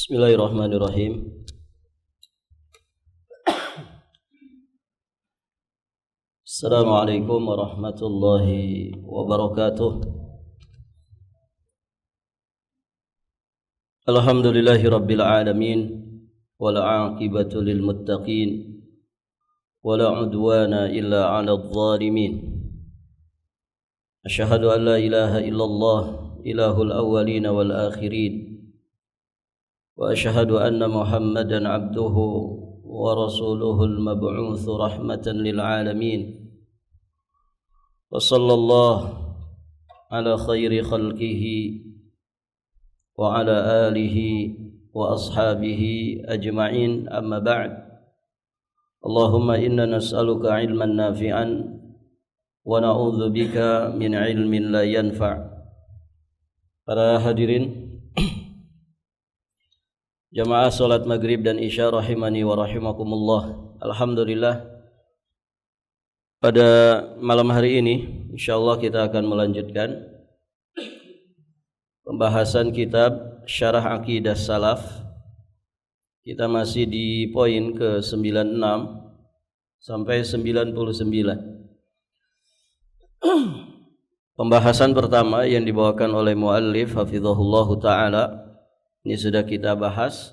Bismillahirrahmanirrahim. Assalamualaikum warahmatullahi wabarakatuh. Alhamdulillahi rabbil alamin, wal aqibatu lil muttaqin, wala udwana illa 'alal zalimin. Asyhadu an la ilaha illallah, ilahul awwalin wal akhirin. وأشهد أن محمدًا عبده ورسوله المبعوث رحمة للعالمين وصلى الله على خير خلقه وعلى آله وأصحابه أجمعين أما بعد اللهم إنا نسألك علما نافعا ونعوذ بك من علم لا ينفع. Para hadirin jamaah salat maghrib dan isya rahimani wa rahimakumullah. Alhamdulillah, pada malam hari ini insyaallah kita akan melanjutkan pembahasan kitab Syarah Aqidah Salaf. Kita masih di poin ke-96 sampai 99. Pembahasan pertama yang dibawakan oleh muallif hafizahullahu taala ini sudah kita bahas.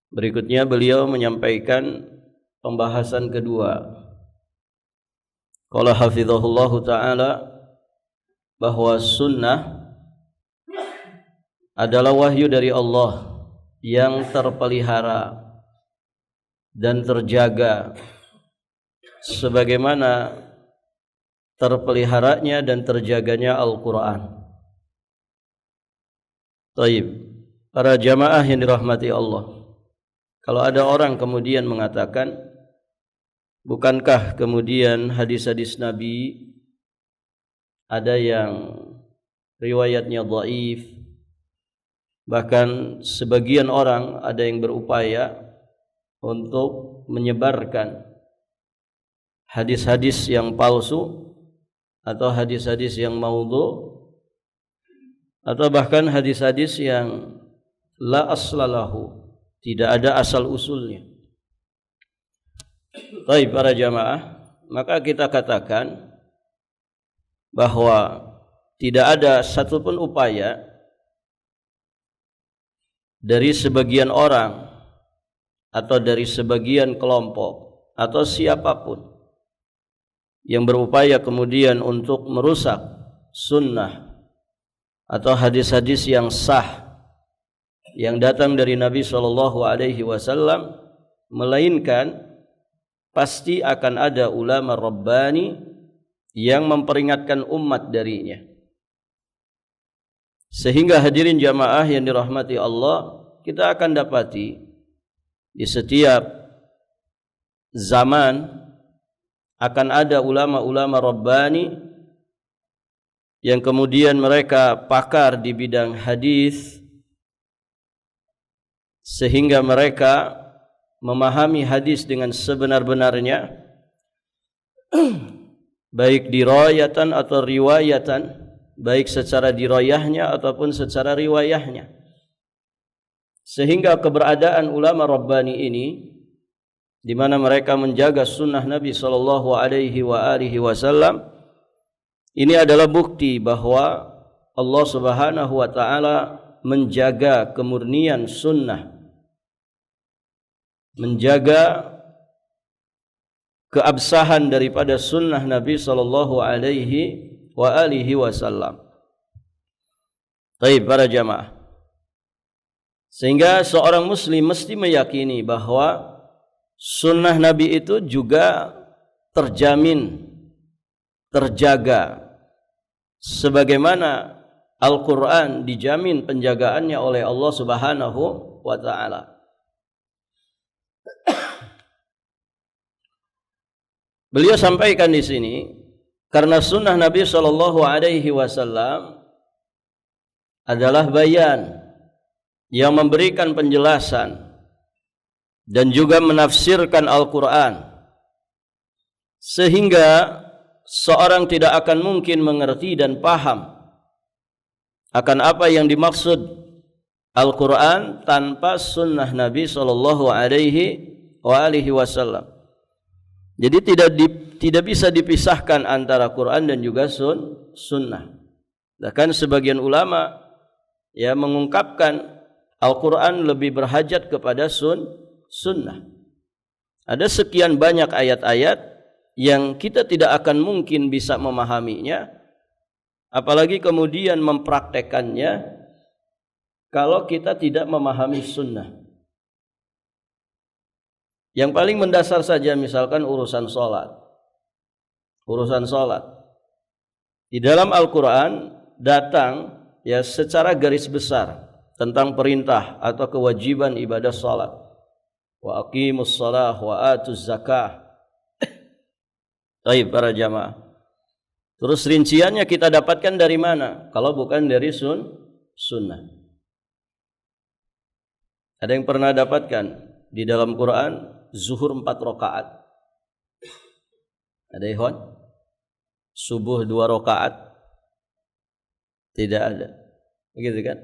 Berikutnya beliau menyampaikan pembahasan kedua. Qala hafizahullahu ta'ala bahwa sunnah adalah wahyu dari Allah yang terpelihara dan terjaga sebagaimana terpeliharanya dan terjaganya Al-Quran. Taib. Para jamaah yang dirahmati Allah, kalau ada orang kemudian mengatakan, bukankah kemudian hadis-hadis Nabi ada yang riwayatnya dhaif, bahkan sebagian orang ada yang berupaya untuk menyebarkan hadis-hadis yang palsu atau hadis-hadis yang maudhu atau bahkan hadis-hadis yang la aslalahu, tidak ada asal usulnya. Baik para jamaah, maka kita katakan bahwa tidak ada satupun upaya dari sebagian orang atau dari sebagian kelompok atau siapapun yang berupaya kemudian untuk merusak sunnah atau hadis-hadis yang sah yang datang dari Nabi SAW, melainkan pasti akan ada ulama Rabbani yang memperingatkan umat darinya. Sehingga hadirin jamaah yang dirahmati Allah, kita akan dapati di setiap zaman akan ada ulama-ulama Rabbani yang kemudian mereka pakar di bidang hadis, sehingga mereka memahami hadis dengan sebenar-benarnya, baik dirayatan atau riwayatan, baik secara dirayahnya ataupun secara riwayahnya. Sehingga keberadaan ulama Rabbani ini, di mana mereka menjaga sunnah Nabi SAW, ini adalah bukti bahwa Allah Subhanahu wa Ta'ala menjaga kemurnian sunnah, menjaga keabsahan daripada sunnah Nabi sallallahu alaihi wasallam. Baik para jamaah, sehingga seorang muslim mesti meyakini bahwa sunnah Nabi itu juga terjamin, terjaga sebagaimana Al-Quran dijamin penjagaannya oleh Allah Subhanahu wa Ta'ala. Beliau sampaikan di sini, karena sunnah Nabi SAW adalah bayan yang memberikan penjelasan dan juga menafsirkan Al-Quran, sehingga seorang tidak akan mungkin mengerti dan paham akan apa yang dimaksud Al-Quran tanpa sunnah Nabi Sallallahu Alaihi Wasallam. Jadi tidak bisa dipisahkan antara Quran dan juga sunnah. Bahkan sebagian ulama ya mengungkapkan Al-Quran lebih berhajat kepada sunnah. Ada sekian banyak ayat-ayat yang kita tidak akan mungkin bisa memahaminya, apalagi kemudian mempraktekannya kalau kita tidak memahami sunnah. Yang paling mendasar saja misalkan urusan sholat. Di dalam Al-Quran datang ya secara garis besar tentang perintah atau kewajiban ibadah sholat. Wa aqimus shalah wa atuz zakah. Baik para jamaah. Terus rinciannya kita dapatkan dari mana? Kalau bukan dari sunnah. Ada yang pernah dapatkan di dalam Quran zuhur 4 rakaat? Ada ikhwan? Subuh 2 rakaat? Tidak ada. Begitu kan?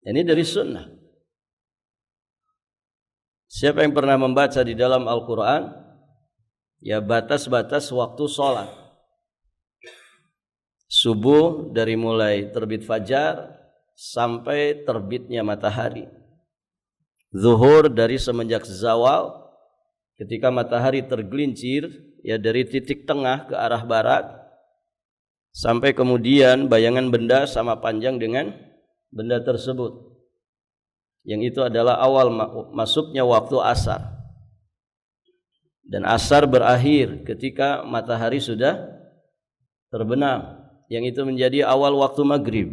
Ini dari sunnah. Siapa yang pernah membaca di dalam Al-Quran ya batas-batas waktu sholat? Subuh dari mulai terbit fajar sampai terbitnya matahari. Zuhur dari semenjak zawal ketika matahari tergelincir ya dari titik tengah ke arah barat sampai kemudian bayangan benda sama panjang dengan benda tersebut. Yang itu adalah awal masuknya waktu asar. Dan asar berakhir ketika matahari sudah terbenam. Yang itu menjadi awal waktu maghrib.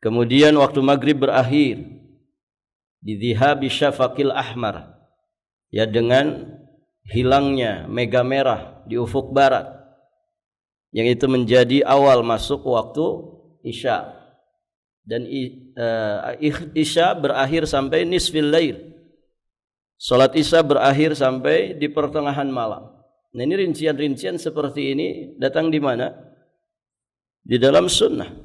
Kemudian waktu maghrib berakhir di dhihabi syafaqil ahmar, ya dengan hilangnya mega merah di ufuk barat, yang itu menjadi awal masuk waktu isya. Dan isya berakhir sampai nisfil lail. Salat isya berakhir sampai di pertengahan malam. Nah, ini rincian-rincian seperti ini datang di mana? Di dalam sunnah.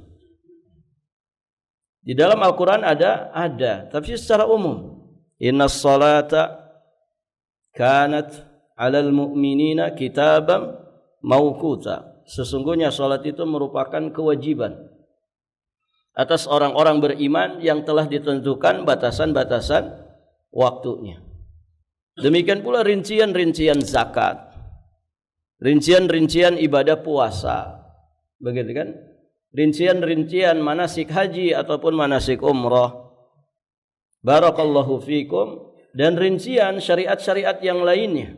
Di dalam Al-Quran ada, tapi secara umum. Innas salata kanat 'alal mu'minina kitaban mauquta. Sesungguhnya salat itu merupakan kewajiban atas orang-orang beriman yang telah ditentukan batasan-batasan waktunya. Demikian pula rincian-rincian zakat, rincian-rincian ibadah puasa, begitu kan? Rincian-rincian manasik haji ataupun manasik umrah. Barakallahu fikum. Dan rincian syariat-syariat yang lainnya.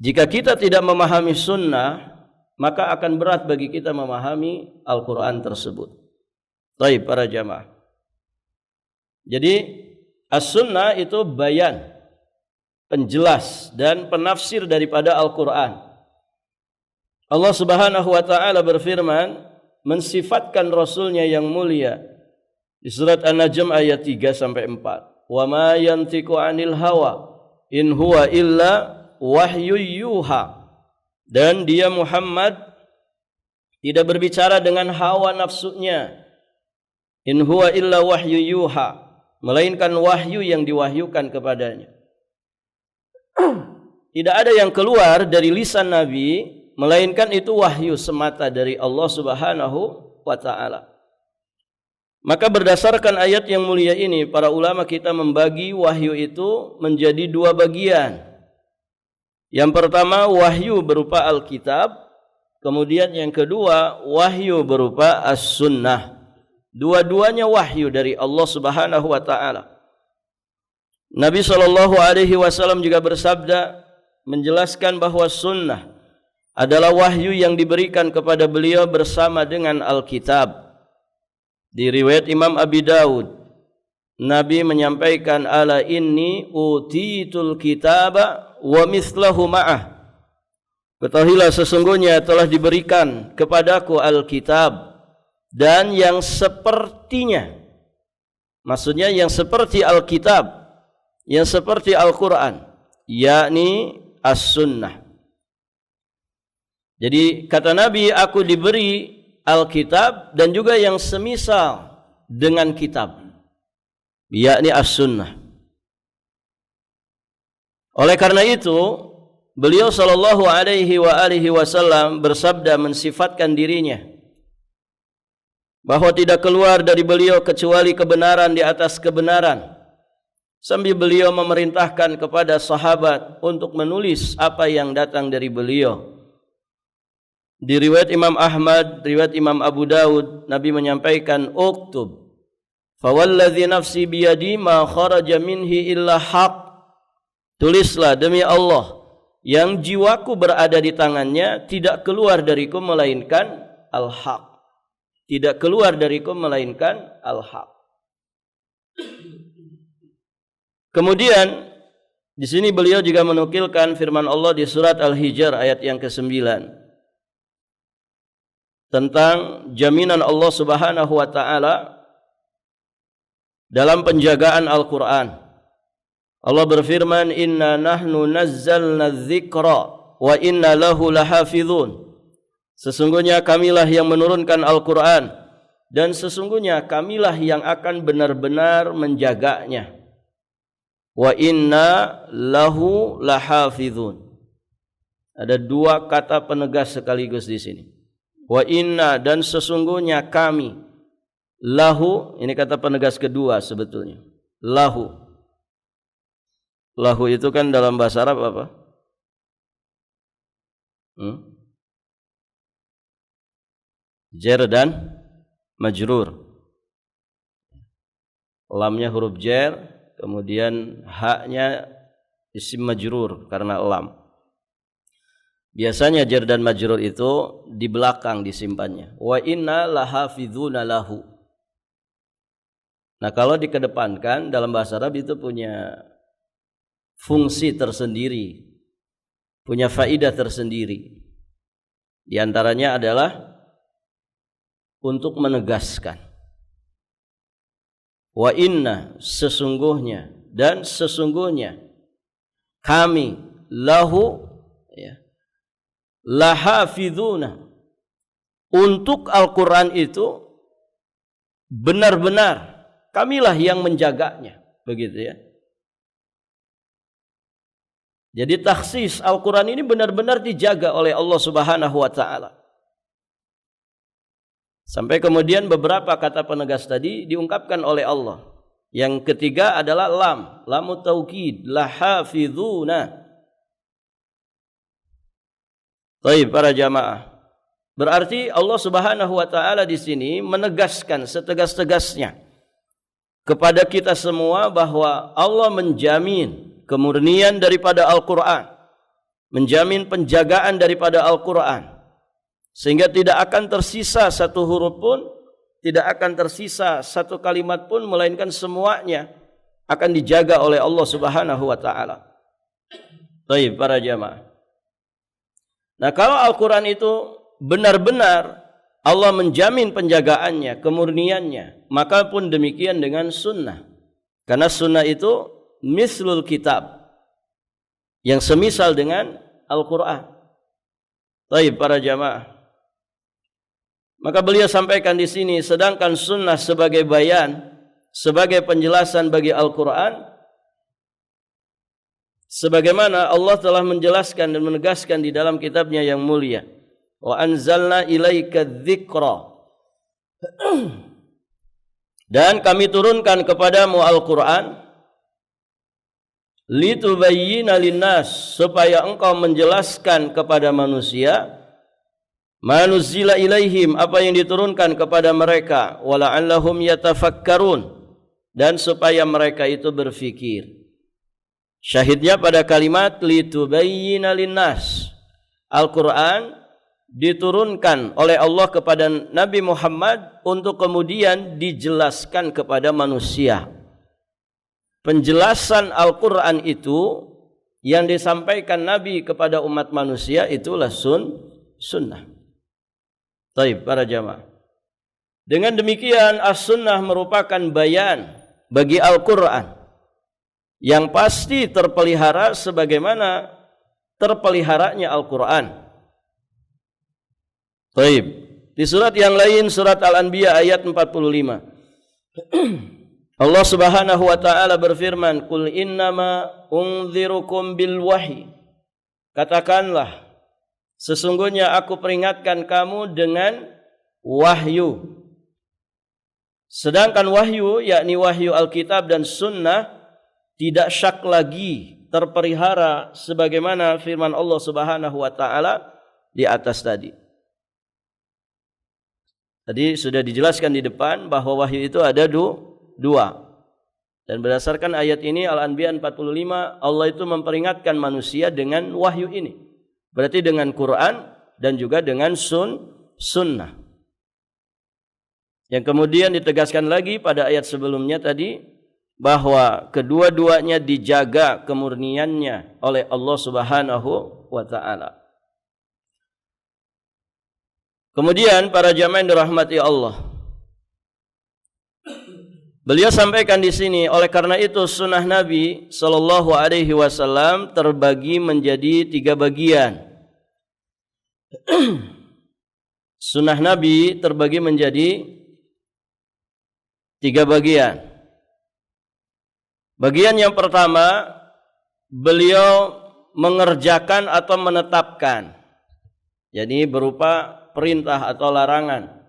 Jika kita tidak memahami sunnah, maka akan berat bagi kita memahami Al-Quran tersebut. Baik para jamaah. Jadi as-sunnah itu bayan, penjelas dan penafsir daripada Al-Quran. Allah Subhanahu wa taala berfirman mensifatkan rasulnya yang mulia di surat An-Najm ayat 3 sampai 4. Wa ma yantiqu 'anil hawa in huwa illa wahyu yuha. Dan dia Muhammad tidak berbicara dengan hawa nafsunya. In huwa illa wahyu yuha, melainkan wahyu yang diwahyukan kepadanya. Tidak ada yang keluar dari lisan Nabi melainkan itu wahyu semata dari Allah Subhanahu wa taala. Maka berdasarkan ayat yang mulia ini, para ulama kita membagi wahyu itu menjadi 2 bagian. Yang pertama wahyu berupa Alkitab, kemudian yang kedua wahyu berupa as-sunnah. Dua-duanya wahyu dari Allah Subhanahu wa taala. Nabi sallallahu alaihi wasallam juga bersabda menjelaskan bahwa sunnah adalah wahyu yang diberikan kepada beliau bersama dengan Alkitab. Di riwayat Imam Abi Daud, Nabi menyampaikan ala inni utitul kitaba wa mislahu ma'ah. Ketahuilah sesungguhnya telah diberikan kepadaku Alkitab dan yang sepertinya. Maksudnya yang seperti Alkitab, yang seperti Al-Quran, yakni as-sunnah. Jadi kata Nabi, aku diberi Alkitab dan juga yang semisal dengan kitab, yakni as-sunnah. Oleh karena itu, beliau sallallahu alaihi wasallam bersabda mensifatkan dirinya bahwa tidak keluar dari beliau kecuali kebenaran di atas kebenaran, sambil beliau memerintahkan kepada sahabat untuk menulis apa yang datang dari beliau. Di riwayat Imam Ahmad, riwayat Imam Abu Dawud, Nabi menyampaikan, "Uktub, fawalladzi nafsi biyadi ma kharaja minhi illa haq." Tulislah demi Allah yang jiwaku berada di tangannya, tidak keluar dariku melainkan al-haq. Tidak keluar dariku melainkan al-haq. Kemudian di sini beliau juga menukilkan firman Allah di surat Al-Hijr ayat yang ke-9 tentang jaminan Allah Subhanahu wa taala dalam penjagaan Al-Qur'an. Allah berfirman, "Inna nahnu nazzalna dzikra wa inna lahu lahafizun." Sesungguhnya kamilah yang menurunkan Al-Qur'an dan sesungguhnya kamilah yang akan benar-benar menjaganya. Wa inna lahu lahafizun. Ada dua kata penegas sekaligus di sini. Wa inna, dan sesungguhnya kami. Lahu, ini kata penegas kedua sebetulnya. Lahu. Lahu itu kan dalam bahasa Arab apa? Jar dan majrur. Lamnya huruf jar, kemudian haknya isim majrur karena lam. Biasanya jar dan majrur itu di belakang disimpannya. Wa inna lahafizuna lahu. Nah, kalau dikedepankan dalam bahasa Arab itu punya fungsi tersendiri, punya faidah tersendiri. Di antaranya adalah untuk menegaskan. Wa inna, sesungguhnya, dan sesungguhnya kami lahu, ya, lahafizuna, untuk Al-Quran itu benar-benar kamilah yang menjaganya, begitu ya. Jadi takhsis Al-Quran ini benar-benar dijaga oleh Allah Subhanahu wa ta'ala. Sampai kemudian beberapa kata penegas tadi diungkapkan oleh Allah. Yang ketiga adalah lam, lamut taukid, lahafizuna. Baik para jamaah. Berarti Allah Subhanahu wa taala di sini menegaskan setegas-tegasnya kepada kita semua bahwa Allah menjamin kemurnian daripada Al-Qur'an, menjamin penjagaan daripada Al-Qur'an, sehingga tidak akan tersisa satu huruf pun, tidak akan tersisa satu kalimat pun, melainkan semuanya akan dijaga oleh Allah Subhanahu wa taala. Baik para jamaah. Nah, kalau Al-Quran itu benar-benar Allah menjamin penjagaannya, kemurniannya, maka pun demikian dengan sunnah. Karena sunnah itu mislul kitab, yang semisal dengan Al-Quran. Baik para jamaah. Maka beliau sampaikan di sini, sedangkan sunnah sebagai bayan, sebagai penjelasan bagi Al-Quran, sebagaimana Allah telah menjelaskan dan menegaskan di dalam kitabnya yang mulia. Wa anzalna ilaika dzikra. Dan kami turunkan kepadamu Al-Quran litubayyina linnas, supaya engkau menjelaskan kepada manusia manuzila ilaihim, apa yang diturunkan kepada mereka, wala'allahum yatafakkarun, dan supaya mereka itu berfikir. Syahidnya pada kalimat litubayyina linnas. Al-Quran diturunkan oleh Allah kepada Nabi Muhammad untuk kemudian dijelaskan kepada manusia. Penjelasan Al-Quran itu yang disampaikan Nabi kepada umat manusia itulah sunnah. Baik para jamaah. Dengan demikian as-sunnah merupakan bayan bagi Al-Quran yang pasti terpelihara sebagaimana terpeliharanya Al-Quran. Baik, Di surat yang lain, surat Al-Anbiya ayat 45. Allah Subhanahu wa taala berfirman, "Qul innama unzirukum bil wahyi." Katakanlah, sesungguhnya aku peringatkan kamu dengan wahyu. Sedangkan wahyu, yakni wahyu Alkitab dan Sunnah, tidak syak lagi terpelihara sebagaimana firman Allah Subhanahu wa taala di atas tadi. Tadi sudah dijelaskan di depan bahwa wahyu itu ada dua. Dan berdasarkan ayat ini Al-Anbiya 45, Allah itu memperingatkan manusia dengan wahyu ini. Berarti dengan Quran dan juga dengan sunnah. Yang kemudian ditegaskan lagi pada ayat sebelumnya tadi bahwa kedua-duanya dijaga kemurniannya oleh Allah Subhanahu wa taala. Kemudian para jamaah yang dirahmati Allah, beliau sampaikan di sini, oleh karena itu sunnah Nabi Sallallahu Alaihi Wasallam terbagi menjadi 3 bagian. Sunnah Nabi terbagi menjadi 3 bagian. Bagian yang pertama, beliau mengerjakan atau menetapkan, jadi berupa perintah atau larangan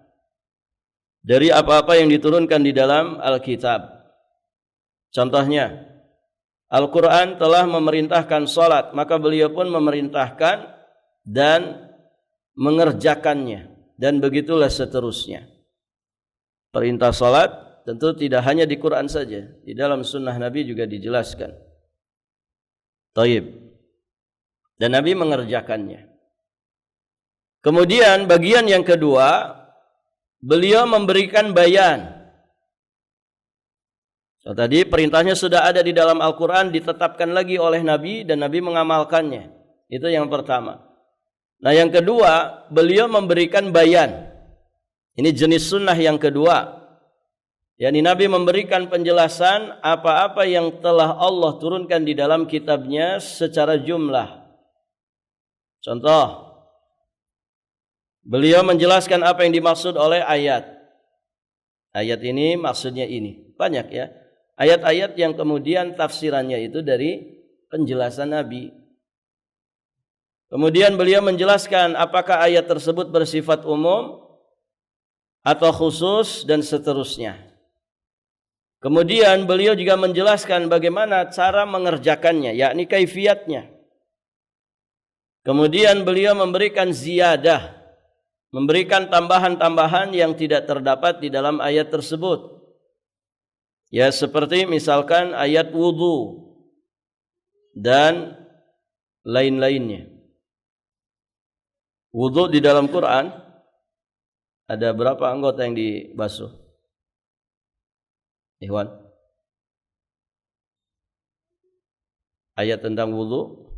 dari apa-apa yang diturunkan di dalam Alkitab. Contohnya, Al-Quran telah memerintahkan salat, maka beliau pun memerintahkan dan mengerjakannya, dan begitulah seterusnya. Perintah salat tentu tidak hanya di Quran saja, di dalam sunnah Nabi juga dijelaskan. Taib. Dan Nabi mengerjakannya. Kemudian bagian yang kedua, beliau memberikan bayan. So, tadi perintahnya sudah ada di dalam Al-Quran, ditetapkan lagi oleh Nabi dan Nabi mengamalkannya. Itu yang pertama. Nah yang kedua, beliau memberikan bayan. Ini jenis sunnah yang kedua. Yani Nabi memberikan penjelasan apa-apa yang telah Allah turunkan di dalam kitabnya secara jumlah. Contoh, beliau menjelaskan apa yang dimaksud oleh ayat. Ayat ini maksudnya ini. Banyak ya. Ayat-ayat yang kemudian tafsirannya itu dari penjelasan Nabi. Kemudian beliau menjelaskan apakah ayat tersebut bersifat umum atau khusus dan seterusnya. Kemudian beliau juga menjelaskan bagaimana cara mengerjakannya, yakni kaifiyatnya. Kemudian beliau memberikan ziyadah, memberikan tambahan-tambahan yang tidak terdapat di dalam ayat tersebut. Ya, seperti misalkan ayat wudu dan lain-lainnya. Wudu di dalam Quran ada berapa anggota yang dibasuh? Ikhwan, ayat tentang wudu,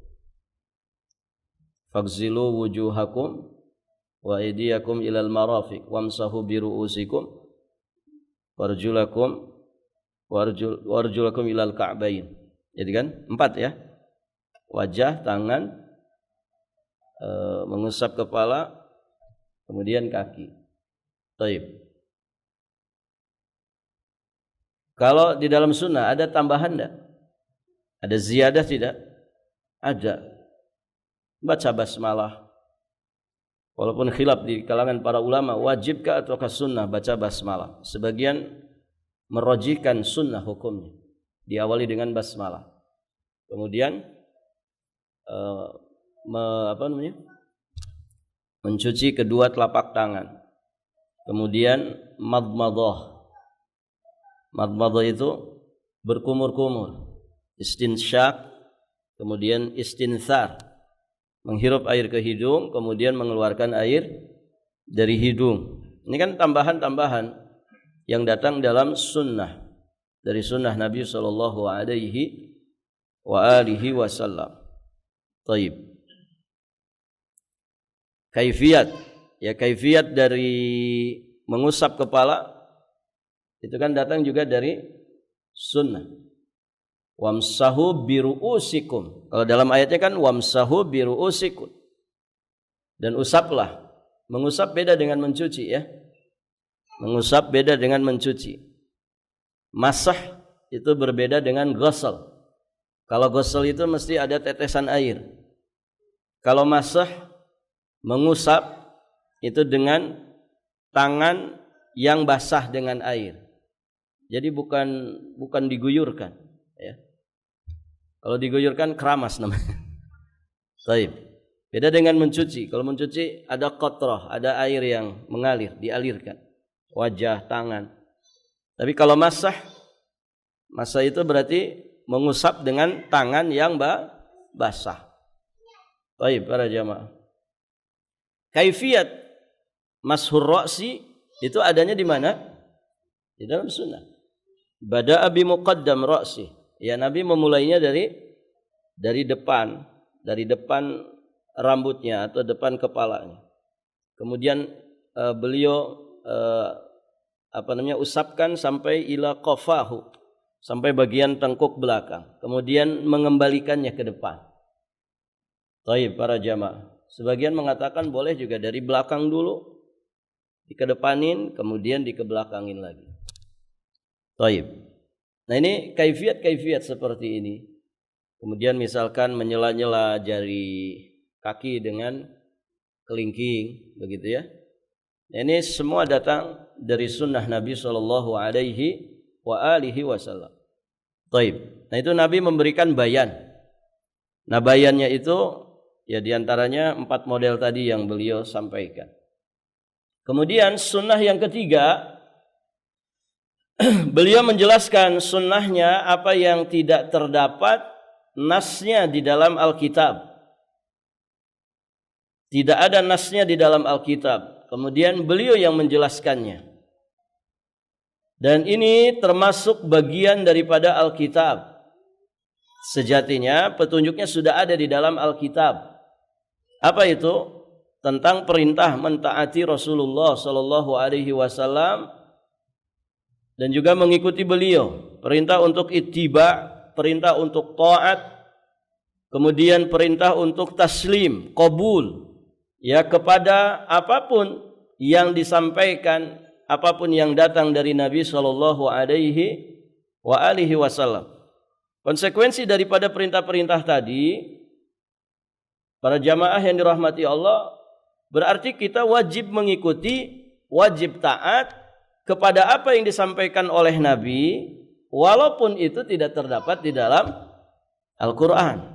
fagzilu wujuhakum wa aydiyakum ilal marafiq wamsahu biru'usikum warjulakum warjulakum ilal ka'bain. Jadi kan 4 ya, wajah, tangan, mengusap kepala, kemudian kaki. Taib. Kalau di dalam sunnah ada tambahan enggak? Ada ziyadah tidak? Ada. Baca basmalah. Walaupun khilaf di kalangan para ulama, wajibkah ataukah sunnah baca basmalah? Sebagian merojihkan sunnah hukumnya, diawali dengan basmalah. Kemudian mencuci kedua telapak tangan. Kemudian madmadah. Madmadah itu berkumur-kumur. Istinsyak, kemudian istinthar, menghirup air ke hidung, kemudian mengeluarkan air dari hidung. Ini kan tambahan-tambahan yang datang dalam sunnah, dari sunnah Nabi Sallallahu Alaihi Wasallam. Taib. Kaifiyat, ya kaifiyat dari mengusap kepala itu kan datang juga dari sunnah. Wamsahu biru'usikum. Kalau dalam ayatnya kan wamsahu biru'usikum. Dan usaplah, Mengusap beda dengan mencuci ya. Mengusap beda dengan mencuci. Masah itu berbeda dengan ghusl. Kalau ghusl itu mesti ada tetesan air. Kalau masah, mengusap itu dengan tangan yang basah dengan air. Jadi bukan diguyurkan ya. Kalau diguyurkan keramas namanya. Baik. Beda dengan mencuci. Kalau mencuci ada qatrah, ada air yang mengalir, dialirkan. Wajah, tangan. Tapi kalau masah itu berarti mengusap dengan tangan yang basah. Baik, para jamaah. Kaifiyat mashur ra'si itu adanya di mana? Di dalam sunnah. Bada'a bi muqaddam ra'si. Ya, Nabi memulainya dari depan rambutnya atau depan kepalanya. Kemudian beliau usapkan sampai ila qafahu, sampai bagian tengkuk belakang. Kemudian mengembalikannya ke depan. Baik, para jamaah. Sebagian mengatakan boleh juga dari belakang dulu, dikedepanin, kemudian dikebelakangin lagi. Baik. Nah, ini kaifiat seperti ini. Kemudian misalkan menyela-nyela jari kaki dengan kelingking, begitu ya. Ini semua datang dari sunnah Nabi Shallallahu Alaihi Wasallam. Taib. Nah, itu Nabi memberikan bayan. Nah, bayannya itu ya diantaranya 4 model tadi yang beliau sampaikan. Kemudian sunnah yang ketiga, beliau menjelaskan sunnahnya apa yang tidak terdapat nasnya di dalam Alkitab. Tidak ada nasnya di dalam Alkitab. Kemudian beliau yang menjelaskannya. Dan ini termasuk bagian daripada Alkitab. Sejatinya petunjuknya sudah ada di dalam Alkitab. Apa itu? Tentang perintah mentaati Rasulullah sallallahu alaihi wasallam dan juga mengikuti beliau. Perintah untuk ittiba, perintah untuk taat, kemudian perintah untuk taslim, qabul. Ya, kepada apapun yang disampaikan, apapun yang datang dari Nabi sallallahu alaihi wasallam. Konsekuensi daripada perintah-perintah tadi, para jamaah yang dirahmati Allah, berarti kita wajib mengikuti, wajib taat kepada apa yang disampaikan oleh Nabi, walaupun itu tidak terdapat di dalam Al-Quran.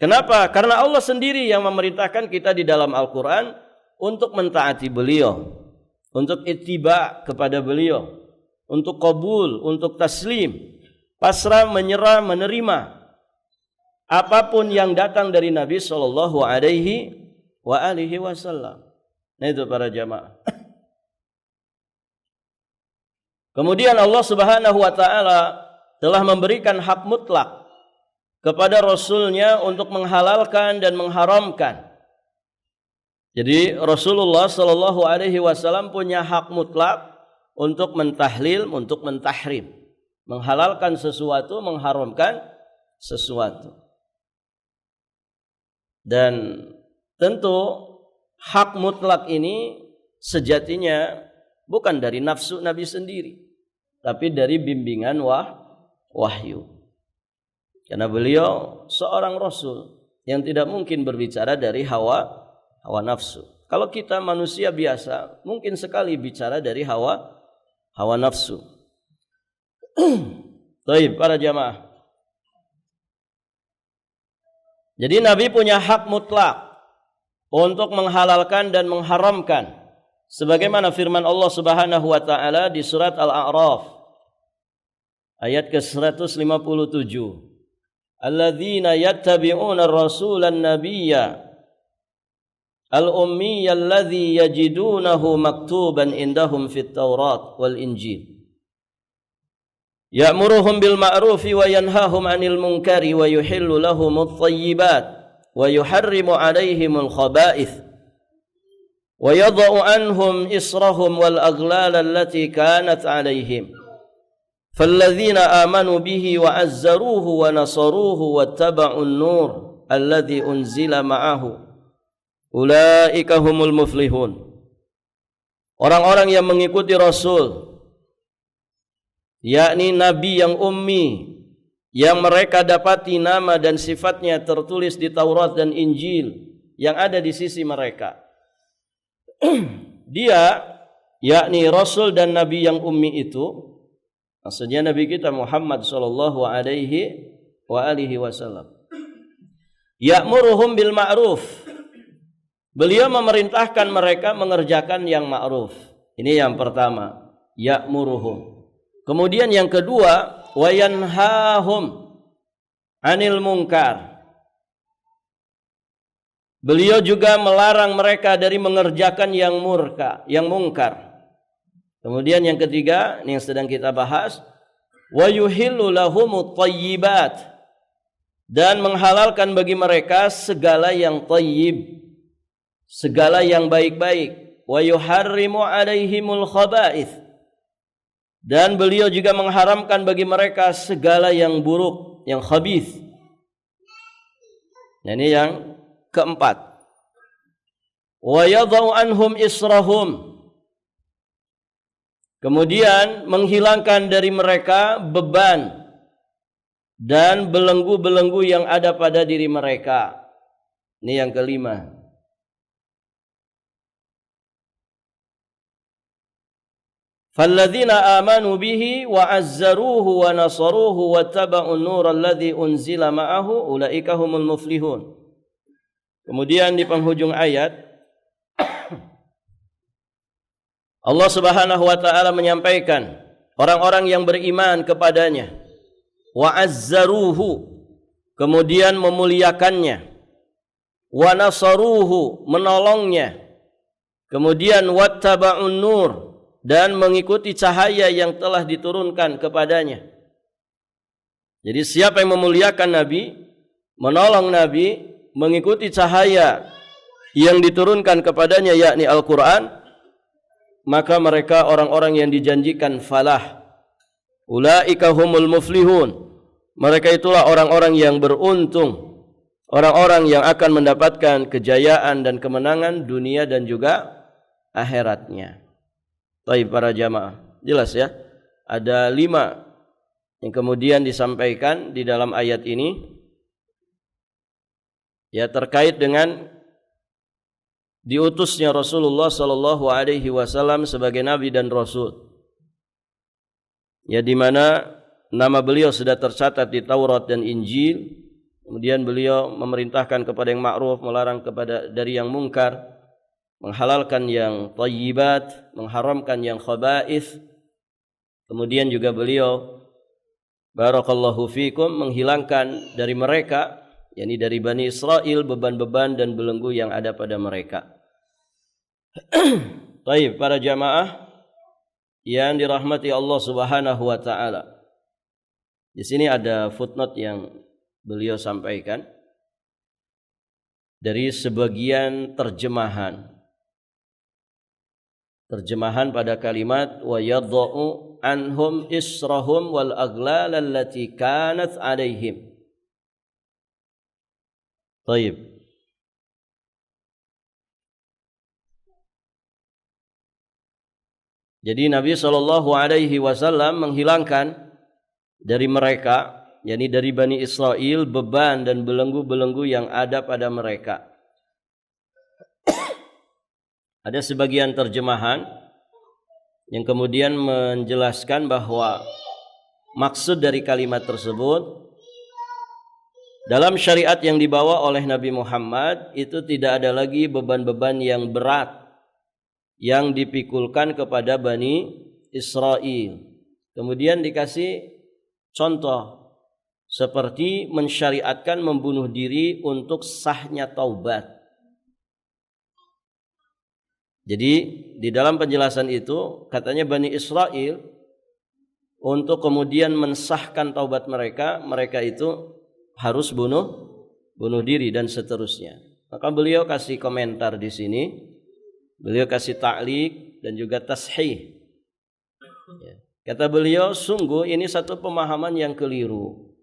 Kenapa? Karena Allah sendiri yang memerintahkan kita di dalam Al-Quran untuk mentaati beliau, untuk ittiba kepada beliau, untuk qabul, untuk taslim, pasrah, menyerah, menerima apapun yang datang dari Nabi sallallahu alaihi wasallam. Nah, itu para jamaah. Kemudian Allah Subhanahu wa taala telah memberikan hak mutlak kepada Rasulnya untuk menghalalkan dan mengharamkan. Jadi Rasulullah sallallahu alaihi wasallam punya hak mutlak untuk mentahlil, untuk mentahrim, menghalalkan sesuatu, mengharamkan sesuatu. Dan tentu hak mutlak ini sejatinya bukan dari nafsu Nabi sendiri, tapi dari bimbingan wahyu. Karena beliau seorang Rasul yang tidak mungkin berbicara dari hawa nafsu. Kalau kita manusia biasa, mungkin sekali bicara dari hawa nafsu. Baik, para jamaah. Jadi Nabi punya hak mutlak untuk menghalalkan dan mengharamkan. Sebagaimana firman Allah Subhanahu wa taala di surat Al-A'raf ayat ke-157. Alladzina yattabi'una ar-rasulan nabiyya al-ummiyya alladzi yajidunahu maktuban indahum fit Taurat wal Injil. Ya'muruhum bil ma'rufi wa yanhahum 'anil munkari wa yuhillu lahumut thayyibat wa yuharrimu 'alaihimul khaba'ith wa yadha'u 'anhum israhum wal aghlal allati kanat 'alaihim. فالذين آمنوا به وعزروه ونصروه واتبعوا النور alladzi unzila ma'ahu ulaika humul muflihun. Orang-orang yang mengikuti Rasul, yakni nabi yang ummi, yang mereka dapati nama dan sifatnya tertulis di Taurat dan Injil yang ada di sisi mereka. Dia, yakni Rasul dan nabi yang ummi itu, maksudnya Nabi kita Muhammad sallallahu alaihi wasallam. Ya'muruhum bil ma'ruf. Beliau memerintahkan mereka mengerjakan yang ma'ruf. Ini yang pertama, ya'muruhum. Kemudian yang kedua, wa yanhahum 'anil munkar. Beliau juga melarang mereka dari mengerjakan yang mungkar. Kemudian yang ketiga, ini yang sedang kita bahas, wa yuhillu lahumut thayyibat, dan menghalalkan bagi mereka segala yang thayyib, segala yang baik-baik. Wa yuharrimu alaihimul khaba'ith, dan beliau juga mengharamkan bagi mereka segala yang buruk, yang khabith. Ini yang keempat. Wa yadh'u anhum israhum, kemudian menghilangkan dari mereka beban dan belenggu-belenggu yang ada pada diri mereka. Ini yang kelima. Falladzina amanu bihi wa azzaruhu wa nasaruhu wa taba'un nur alladzi unzila ma'ahu ulaika humul muflihun. Kemudian di penghujung ayat Allah Subhanahu wa taala menyampaikan orang-orang yang beriman kepadanya, wa azzaruhu, kemudian memuliakannya, wa nasaruhu, menolongnya, kemudian wattaba'un nur, dan mengikuti cahaya yang telah diturunkan kepadanya. Jadi siapa yang memuliakan Nabi, menolong Nabi, mengikuti cahaya yang diturunkan kepadanya, yakni Al-Quran, maka mereka orang-orang yang dijanjikan falah. Ulaika humul muflihun. Mereka itulah orang-orang yang beruntung, orang-orang yang akan mendapatkan kejayaan dan kemenangan dunia dan juga akhiratnya. Baik para jamaah, jelas ya, ada 5 yang kemudian disampaikan di dalam ayat ini, ya, terkait dengan diutusnya Rasulullah sallallahu alaihi wasallam sebagai nabi dan rasul. Ya, di mana nama beliau sudah tercatat di Taurat dan Injil. Kemudian beliau memerintahkan kepada yang ma'ruf, melarang dari yang mungkar, menghalalkan yang thayyibat, mengharamkan yang khaba'ith. Kemudian juga beliau, barakallahu fikum, menghilangkan dari mereka, yakni dari Bani Israel, beban-beban dan belenggu yang ada pada mereka. Baik, para jamaah yang dirahmati Allah Subhanahu wa taala. Di sini ada footnote yang beliau sampaikan dari sebagian terjemahan pada kalimat wa yadh'u anhum israhum wal aghlal allati kanat alaihim. Baik. Jadi Nabi sallallahu alaihi wasallam menghilangkan dari mereka, yakni dari Bani Israel, beban dan belenggu-belenggu yang ada pada mereka. Ada sebagian terjemahan yang kemudian menjelaskan bahwa maksud dari kalimat tersebut dalam syariat yang dibawa oleh Nabi Muhammad itu tidak ada lagi beban-beban yang berat yang dipikulkan kepada Bani Israel. Kemudian dikasih contoh seperti mensyariatkan membunuh diri untuk sahnya taubat. Jadi di dalam penjelasan itu katanya Bani Israel untuk kemudian mensahkan taubat mereka itu harus bunuh diri dan seterusnya. Maka beliau kasih komentar di sini, beliau kasih ta'liq dan juga tashih. Kata beliau, sungguh ini satu pemahaman yang keliru.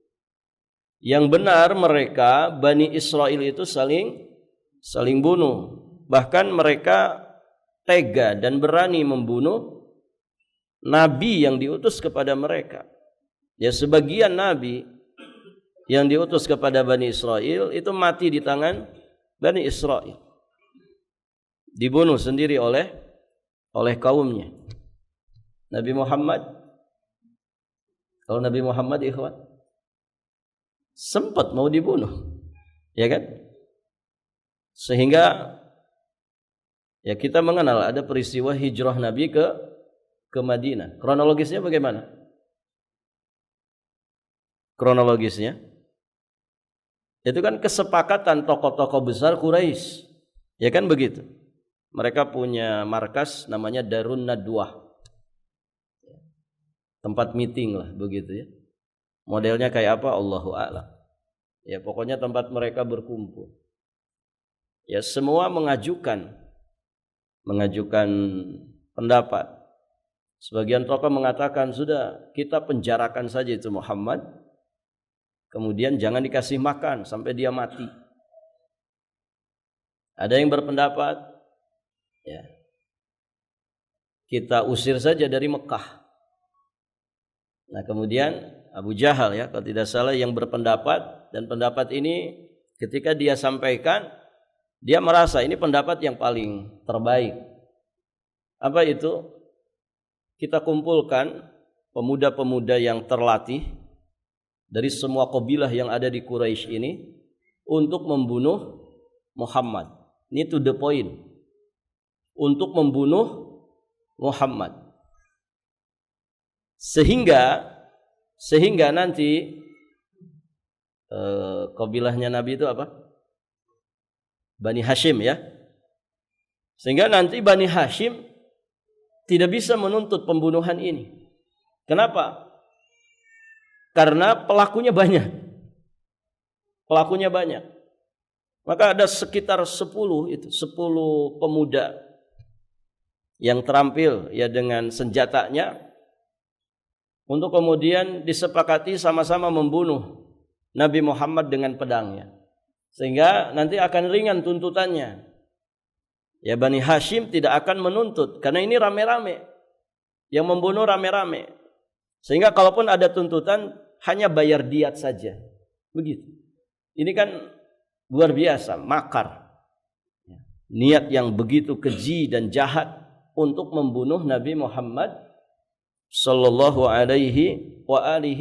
Yang benar mereka Bani Israel itu saling bunuh. Bahkan mereka tega dan berani membunuh nabi yang diutus kepada mereka. Ya, sebagian nabi yang diutus kepada Bani Israel itu mati di tangan Bani Israel. Dibunuh sendiri oleh kaumnya. Nabi Muhammad, kalau Nabi Muhammad ikhwan sempat mau dibunuh, ya kan? Sehingga ya kita mengenal ada peristiwa hijrah Nabi ke Madinah. Kronologisnya bagaimana? Kronologisnya itu kan kesepakatan tokoh-tokoh besar Quraisy, ya kan begitu. Mereka punya markas namanya Darun Nadwah, tempat meeting lah begitu ya. Modelnya kayak apa Allahu a'lam. Ya pokoknya tempat mereka berkumpul. Ya semua mengajukan pendapat. Sebagian tokoh mengatakan sudah kita penjarakan saja itu Muhammad. Kemudian jangan dikasih makan sampai dia mati. Ada yang berpendapat ya kita usir saja dari Mekah. Nah kemudian Abu Jahal ya kalau tidak salah yang berpendapat, dan pendapat ini ketika dia sampaikan dia merasa ini pendapat yang paling terbaik. Apa itu? Kita kumpulkan pemuda-pemuda yang terlatih dari semua kabilah yang ada di Quraisy ini untuk membunuh Muhammad. Ini to the point. Untuk membunuh Muhammad. Sehingga nanti kabilahnya Nabi itu apa? Bani Hashim ya. Sehingga nanti Bani Hashim tidak bisa menuntut pembunuhan ini. Kenapa? Karena pelakunya banyak. Maka ada sekitar 10 pemuda yang terampil ya dengan senjatanya untuk kemudian disepakati sama-sama membunuh Nabi Muhammad dengan pedangnya. Sehingga nanti akan ringan tuntutannya. Ya Bani Hashim tidak akan menuntut karena ini rame-rame. Yang membunuh rame-rame. Sehingga kalaupun ada tuntutan hanya bayar diat saja. Begitu. Ini kan luar biasa, makar. Niat yang begitu keji dan jahat untuk membunuh Nabi Muhammad sallallahu alaihi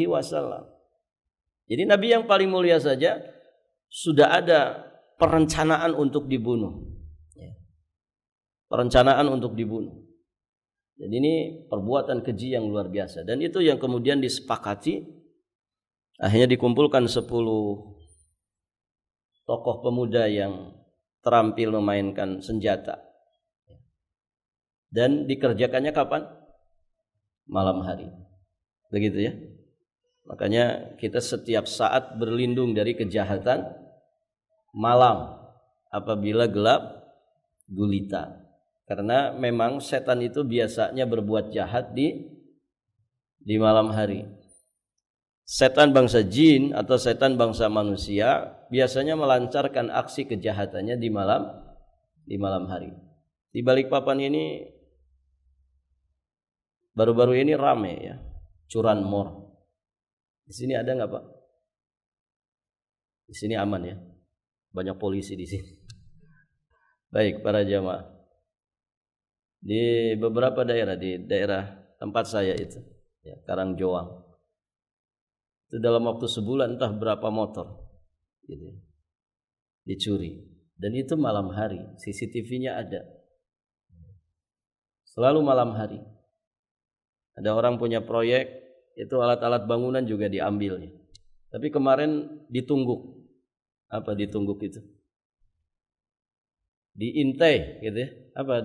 wasallam. Jadi Nabi yang paling mulia saja sudah ada perencanaan untuk dibunuh. Perencanaan untuk dibunuh. Dan ini perbuatan keji yang luar biasa. Dan itu yang kemudian disepakati. Akhirnya dikumpulkan 10 tokoh pemuda yang terampil memainkan senjata. Dan dikerjakannya kapan? Malam hari. Begitu ya. Makanya kita setiap saat berlindung dari kejahatan malam apabila gelap gulita. Karena memang setan itu biasanya berbuat jahat di malam hari. Setan bangsa jin atau setan bangsa manusia biasanya melancarkan aksi kejahatannya di malam hari. Di Balikpapan ini baru-baru ini rame ya, curanmor. Di sini ada nggak Pak? Di sini aman ya, banyak polisi di sini. Baik para jamaah, di beberapa daerah, di daerah tempat saya itu, ya, Karangjoang. Itu dalam waktu sebulan entah berapa motor gitu, dicuri. Dan itu malam hari, CCTV-nya ada. Selalu malam hari. Ada orang punya proyek, itu alat-alat bangunan juga diambilnya. Tapi kemarin ditungguk. Apa ditungguk itu? Diintai gitu ya. Apa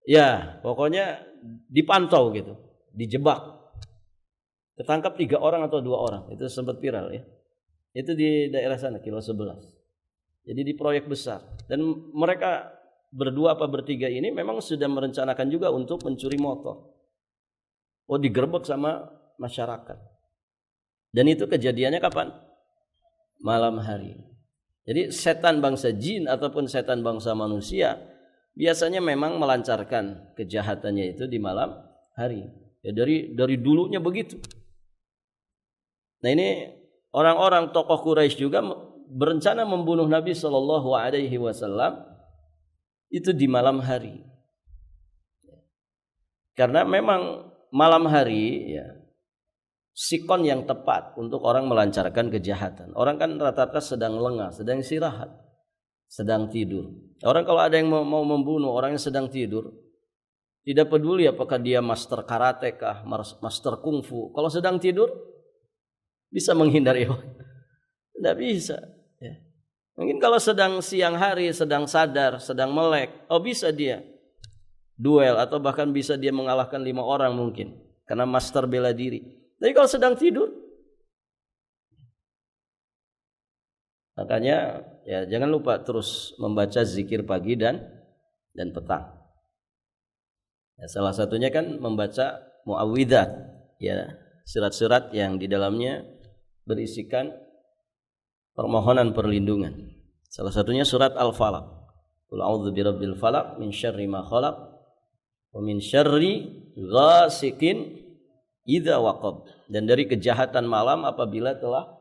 ya, pokoknya dipantau gitu, dijebak. Ketangkap 3 orang atau 2 orang, itu sempat viral ya. Itu di daerah sana, Kilo 11. Jadi di proyek besar. Dan mereka berdua apa bertiga ini memang sudah merencanakan juga untuk mencuri motor. Oh, digerebek sama masyarakat. Dan itu kejadiannya kapan? Malam hari. Jadi setan bangsa jin ataupun setan bangsa manusia biasanya memang melancarkan kejahatannya itu di malam hari. Ya dari dulunya begitu. Nah ini orang-orang tokoh Quraisy juga berencana membunuh Nabi Shallallahu Alaihi Wasallam itu di malam hari. Karena memang malam hari ya sikon yang tepat untuk orang melancarkan kejahatan. Orang kan rata-rata sedang lengah, sedang istirahat, sedang tidur. Orang kalau ada yang mau membunuh orang yang sedang tidur, tidak peduli apakah dia master karate kah, master kungfu. Kalau sedang tidur bisa menghindari. Tidak bisa. Ya. Mungkin kalau sedang siang hari, sedang sadar, sedang melek, bisa dia duel atau bahkan bisa dia mengalahkan 5 orang mungkin karena master bela diri. Tapi kalau sedang tidur, makanya ya jangan lupa terus membaca zikir pagi dan petang. Ya, salah satunya kan membaca muawwidzat, ya surat-surat yang di dalamnya berisikan permohonan perlindungan. Salah satunya surat Al-Falaq. Qul a'udzu birabbil falaq min syarri ma khalaq wa min syarri ghasiqin idza waqab, dan dari kejahatan malam apabila telah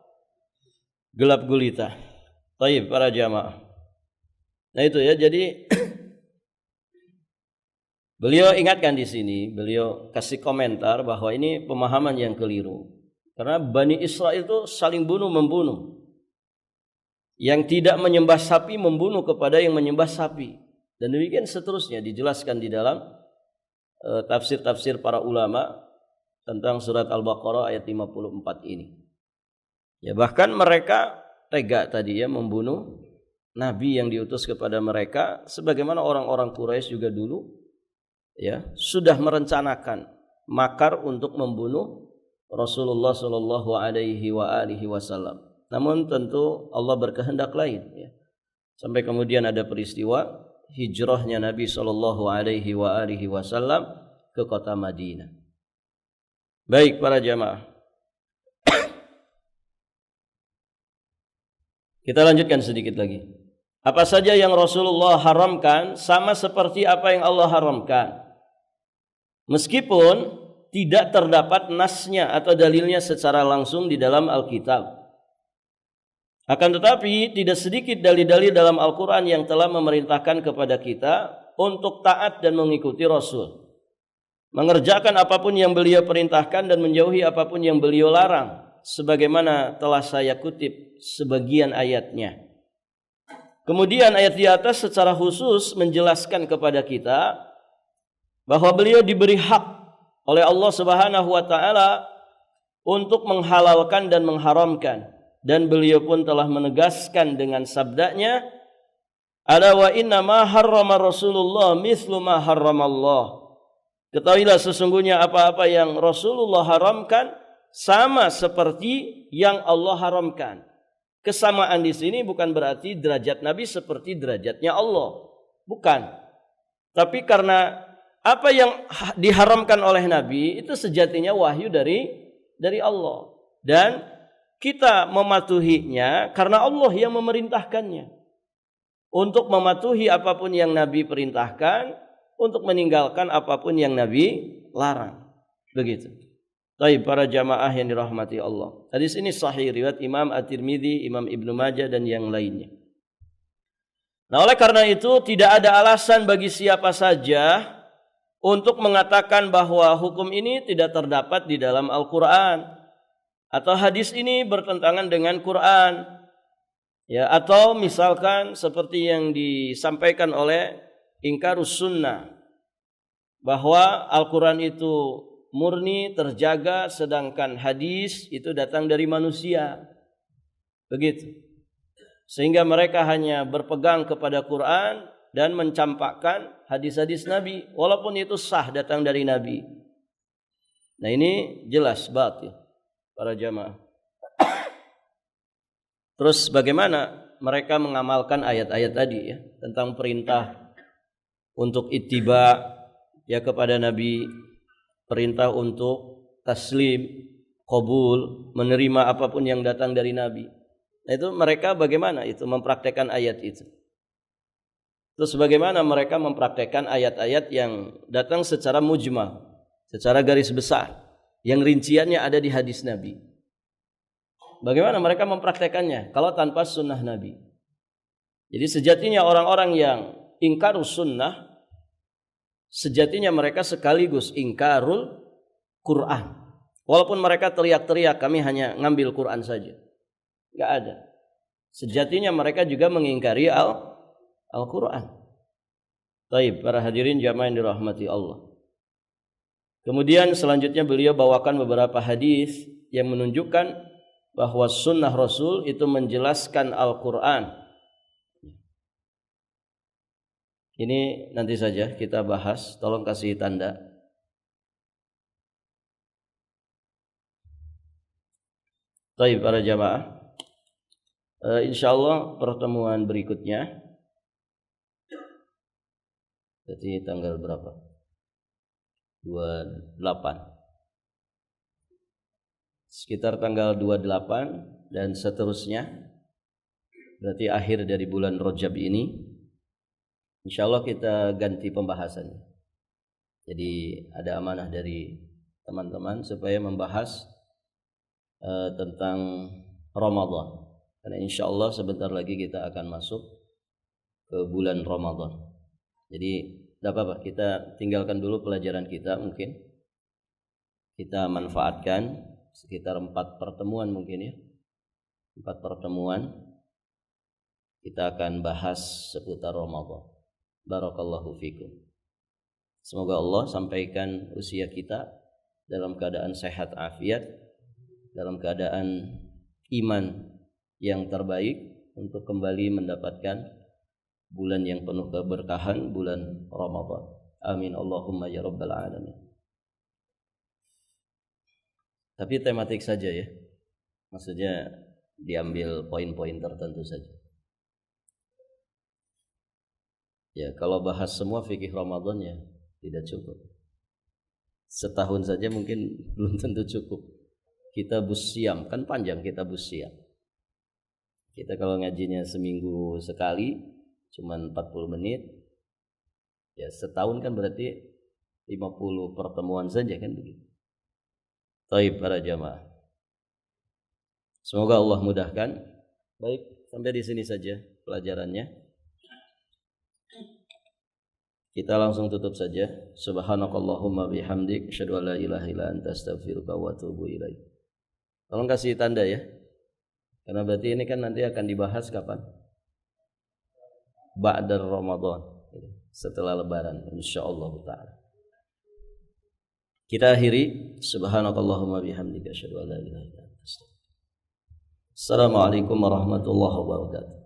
gelap gulita. Baik para jamaah. Nah itu ya, jadi beliau ingatkan di sini, beliau kasih komentar bahwa ini pemahaman yang keliru. Karena Bani Israel itu saling bunuh-membunuh. Yang tidak menyembah sapi membunuh kepada yang menyembah sapi. Dan demikian seterusnya dijelaskan di dalam tafsir-tafsir para ulama tentang surat Al-Baqarah ayat 54 ini. Ya bahkan mereka tega tadi ya membunuh nabi yang diutus kepada mereka, sebagaimana orang-orang Quraisy juga dulu ya sudah merencanakan makar untuk membunuh Rasulullah sallallahu alaihi wasallam. Namun tentu Allah berkehendak lain ya. Sampai kemudian ada peristiwa hijrahnya Nabi sallallahu alaihi wasallam ke kota Madinah. Baik para jamaah, kita lanjutkan sedikit lagi. Apa saja yang Rasulullah haramkan sama seperti apa yang Allah haramkan, meskipun tidak terdapat nasnya atau dalilnya secara langsung di dalam Alkitab. Akan tetapi tidak sedikit dalil-dalil dalam Al-Quran yang telah memerintahkan kepada kita untuk taat dan mengikuti Rasul, mengerjakan apapun yang beliau perintahkan dan menjauhi apapun yang beliau larang, sebagaimana telah saya kutip sebagian ayatnya. Kemudian ayat di atas secara khusus menjelaskan kepada kita bahwa beliau diberi hak oleh Allah Subhanahu wa taala untuk menghalalkan dan mengharamkan, dan beliau pun telah menegaskan dengan sabdanya, ala wa inna ma harrama Rasulullah mithlu ma harramallah. Ketahuilah sesungguhnya apa-apa yang Rasulullah haramkan sama seperti yang Allah haramkan. Kesamaan di sini bukan berarti derajat Nabi seperti derajatnya Allah. Bukan. Tapi karena apa yang diharamkan oleh Nabi itu sejatinya wahyu dari Allah. Dan kita mematuhinya karena Allah yang memerintahkannya. Untuk mematuhi apapun yang Nabi perintahkan, untuk meninggalkan apapun yang Nabi larang. Begitu. Baik para jamaah yang dirahmati Allah. Hadis ini sahih riwayat Imam At-Tirmidzi, Imam Ibnu Majah dan yang lainnya. Nah, oleh karena itu tidak ada alasan bagi siapa saja untuk mengatakan bahwa hukum ini tidak terdapat di dalam Al-Qur'an atau hadis ini bertentangan dengan Quran. Ya, atau misalkan seperti yang disampaikan oleh Ingkarus Sunnah, bahwa Al-Quran itu murni terjaga sedangkan hadis itu datang dari manusia. Begitu. Sehingga mereka hanya berpegang kepada Quran dan mencampakkan hadis-hadis Nabi walaupun itu sah datang dari Nabi. Nah ini jelas batil para jamaah. Terus bagaimana mereka mengamalkan ayat-ayat tadi ya tentang perintah untuk ittiba ya kepada Nabi, perintah untuk taslim, qabul, menerima apapun yang datang dari Nabi. Nah, itu mereka bagaimana itu mempraktekkan ayat itu. Terus bagaimana mereka mempraktekkan ayat-ayat yang datang secara mujmal, secara garis besar, yang rinciannya ada di hadis Nabi. Bagaimana mereka mempraktekannya kalau tanpa sunnah Nabi? Jadi sejatinya orang-orang yang ingkarus sunnah, sejatinya mereka sekaligus ingkarul Quran. Walaupun mereka teriak-teriak, kami hanya ngambil Quran saja. Enggak ada. Sejatinya mereka juga mengingkari Al-Quran. Baik, para hadirin jamaah yang dirahmati Allah. Kemudian selanjutnya beliau bawakan beberapa hadis yang menunjukkan bahwa sunnah Rasul itu menjelaskan Al-Quran. Ini nanti saja kita bahas. Tolong kasih tanda. Baik, para jamaah. Insyaallah pertemuan berikutnya, jadi tanggal berapa? 28. Sekitar tanggal 28 dan seterusnya. Berarti akhir dari bulan Rajab ini. Insyaallah kita ganti pembahasannya. Jadi ada amanah dari teman-teman supaya membahas tentang Ramadan. Karena insyaallah sebentar lagi kita akan masuk ke bulan Ramadan. Jadi tidak apa-apa, kita tinggalkan dulu pelajaran kita mungkin. Kita manfaatkan sekitar 4 pertemuan mungkin ya. 4 pertemuan kita akan bahas seputar Ramadan. Barakallahu fikum. Semoga Allah sampaikan usia kita dalam keadaan sehat afiat, dalam keadaan iman yang terbaik untuk kembali mendapatkan bulan yang penuh keberkahan, bulan Ramadan. Amin Allahumma ya rabbal alamin. Tapi tematik saja ya. Maksudnya diambil poin-poin tertentu saja. Ya, kalau bahas semua fikih Ramadan ya tidak cukup. Setahun saja mungkin belum tentu cukup. Kitabus Syiyam kan panjang, Kitabus Syiyam. Kita kalau ngajinya seminggu sekali cuman 40 menit. Ya setahun kan berarti 50 pertemuan saja kan begitu. Baik para jamaah. Semoga Allah mudahkan. Baik, sampai di sini saja pelajarannya. Kita langsung tutup saja. Subhanakallahumma bihamdik asyhadu an la ilaha illa anta astaghfiruka wa atubu ilaik. Tolong kasih tanda ya. Karena berarti ini kan nanti akan dibahas kapan? Ba'da Ramadan, setelah lebaran insyaallah taala. Kita akhiri subhanakallahumma bihamdika asyhadu an la ilaha illa anta astaghfiruka. Assalamualaikum warahmatullahi wabarakatuh.